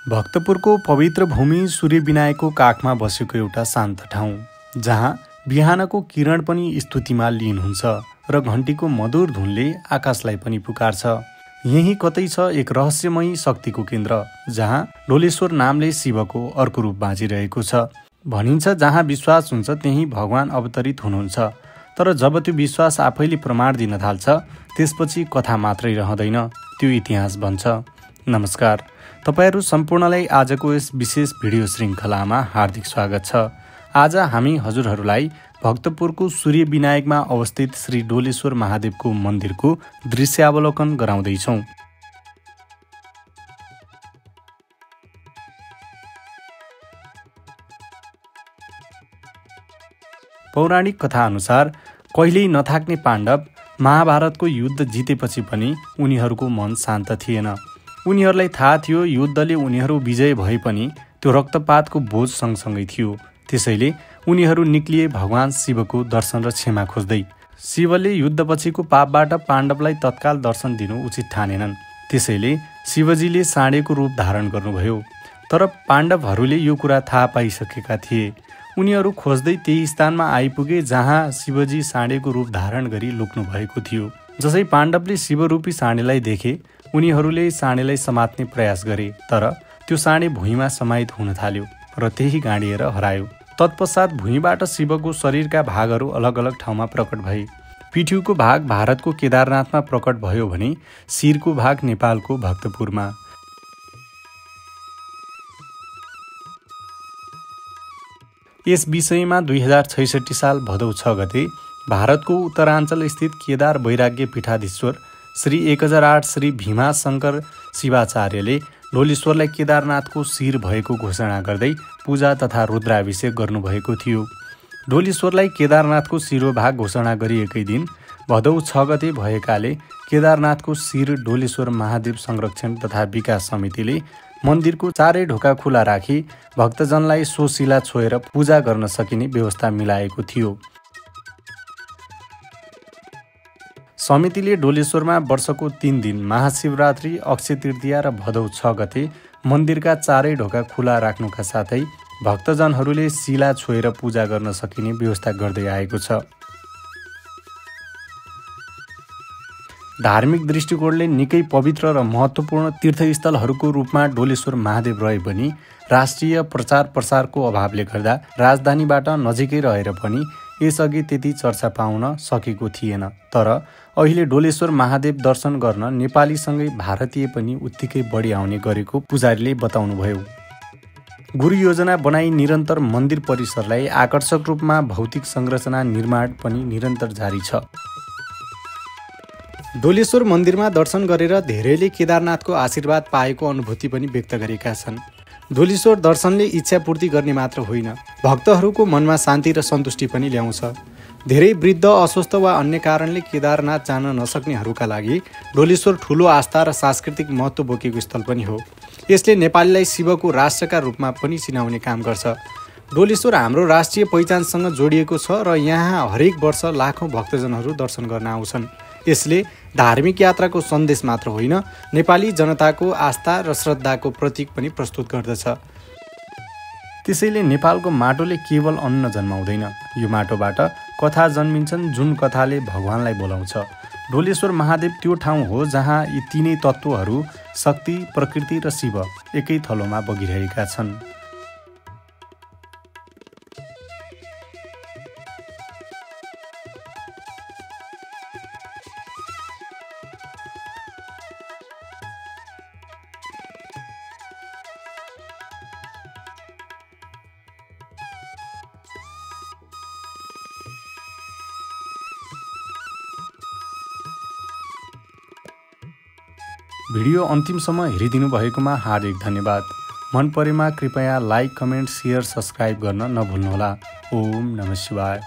भक्तपुरको पवित्र भूमि सूर्यविनायकको काखमा बसेको एउटा शान्त ठाउँ, जहाँ बिहानको किरण पनि स्तुतिमा लीन हुन्छ र घन्टीको मधुर धुनले आकाशलाई पनि पुकार्छ। यही कतै छ एक रहस्यमयी शक्तिको केन्द्र, जहाँ डोलेश्वर नामले शिवको अर्को रूप बाँचिरहेको छ। भनिन्छ जहाँ विश्वास हुन्छ त्यही भगवान अवतरित हुनुहुन्छ। तर जब त्यो विश्वास आफैले प्रमाण दिन थाल्छ, त्यसपछि कथा मात्रै रहँदैन, त्यो इतिहास बन्छ। नमस्कार, तपाईहरू सम्पूर्णलाई आजको यस विशेष भिडियो श्रृङ्खलामा हार्दिक स्वागत छ। आज हामी हजुरहरूलाई भक्तपुरको सूर्यविनायकमा अवस्थित श्री डोलेश्वर महादेवको मन्दिरको दृश्यावलोकन गराउँदैछौँ। पौराणिक कथा अनुसार कहिल्यै नथाक्ने पाण्डव महाभारतको युद्ध जितेपछि पनि उनीहरूको मन शान्त थिएन। उनीहरूलाई थाहा थियो युद्धले उनीहरू विजय भए पनि त्यो रक्तपातको बोझ सँगसँगै थियो। त्यसैले उनीहरू निक्लिए भगवान शिवको दर्शन र क्षमा खोज्दै। शिवले युद्धपछिको पापबाट पाण्डवलाई तत्काल दर्शन दिनु उचित ठानेनन्। त्यसैले शिवजीले साँडेको रूप धारण गर्नुभयो। तर पाण्डवहरूले यो कुरा थाहा पाइसकेका थिए। उनीहरू खोज्दै त्यही स्थानमा आइपुगे जहाँ शिवजी साँडेको रूप धारण गरी लुक्नु भएको थियो। जसै पाण्डवले शिवरूपी साँडेलाई देखे, उनीहरूले साँडेलाई समात्ने प्रयास गरे, तर त्यो साँडे भुइँमा समाहित हुन थाल्यो र त्यही गाडिएर हरायो। तत्पश्चात भुइँबाट शिवको शरीरका भागहरू अलग अलग ठाउँमा प्रकट भए। पिठ्यूको भाग भारतको केदारनाथमा प्रकट भयो भने शिरको भाग नेपालको भक्तपुरमा। यस विषयमा 2066 साल भदौ 6 गते भारतको उत्तराञ्चल स्थित केदार वैराग्य पीठाधीश्वर श्री 1008 श्री भीमा शङ्कर शिवाचार्यले डोलेश्वरलाई केदारनाथको शिर भएको घोषणा गर्दै पूजा तथा रुद्राभिषेक गर्नुभएको थियो। डोलेश्वरलाई केदारनाथको शिरोभाग घोषणा गरिएकै दिन भदौ 6 गते भएकाले केदारनाथको शिर डोलेश्वर महादेव संरक्षण तथा विकास समितिले मन्दिरको चारै ढोका खुला राखी भक्तजनलाई सो शिला छोएर पूजा गर्न सकिने व्यवस्था मिलाएको थियो। समितिले डोलेश्वरमा वर्षको 3 दिन महाशिवरात्रि, अक्षय तृतीया र भदौ 6 गते मन्दिरका चारै ढोका खुला राख्नुका साथै भक्तजनहरूले शिला छोएर पूजा गर्न सकिने व्यवस्था गर्दै आएको छ। धार्मिक दृष्टिकोणले निकै पवित्र र महत्त्वपूर्ण तीर्थस्थलहरूको रूपमा डोलेश्वर महादेव रहे पनि राष्ट्रिय प्रचार प्रसारको अभावले गर्दा राजधानीबाट नजिकै रहेर पनि यसअघि त्यति चर्चा पाउन सकेको थिएन। तर अहिले डोलेश्वर महादेव दर्शन गर्न नेपालीसँगै भारतीय पनि उत्तिकै बढी आउने गरेको पुजारीले बताउनुभयो। गुरु योजना बनाई निरन्तर मन्दिर परिसरलाई आकर्षक रूपमा भौतिक संरचना निर्माण पनि निरन्तर जारी छ। डोलेश्वर मन्दिरमा दर्शन गरेर धेरैले केदारनाथको आशीर्वाद पाएको अनुभूति पनि व्यक्त गरेका छन्। डोलेश्वर दर्शनले इच्छा पूर्ति गर्ने मात्र होइन, भक्तहरूको मनमा शान्ति र सन्तुष्टि पनि ल्याउँछ। धेरै वृद्ध, अस्वस्थ वा अन्य कारणले केदारनाथ जान नसक्नेहरूका लागि डोलेश्वर ठुलो आस्था र सांस्कृतिक महत्त्व बोकेको स्थल पनि हो। यसले नेपालीलाई शिवको राष्ट्रका रूपमा पनि चिनाउने काम गर्छ। डोलेश्वर हाम्रो राष्ट्रिय पहिचानसँग जोडिएको छ र यहाँ हरेक वर्ष लाखौँ भक्तजनहरू दर्शन गर्न आउँछन्। यसले धार्मिक यात्राको सन्देश मात्र होइन, नेपाली जनताको आस्था र श्रद्धाको प्रतीक पनि प्रस्तुत गर्दछ। त्यसैले नेपालको माटोले केवल अन्न जन्माउँदैन, यो माटोबाट कथा जन्मिन्छन् जुन कथाले भगवानलाई बोलाउँछ। डोलेश्वर महादेव त्यो ठाउँ हो जहाँ यी तीनै तत्त्वहरू शक्ति, प्रकृति र शिव एकै थलोमा बगिरहेका छन्। भिडियो अन्तिमसम्म हेरिदिनु भएकोमा हार्दिक धन्यवाद। मन परेमा कृपया लाइक, कमेन्ट, सेयर, सब्सक्राइब गर्न नभुल्नुहोला। ओम नमः शिवाय।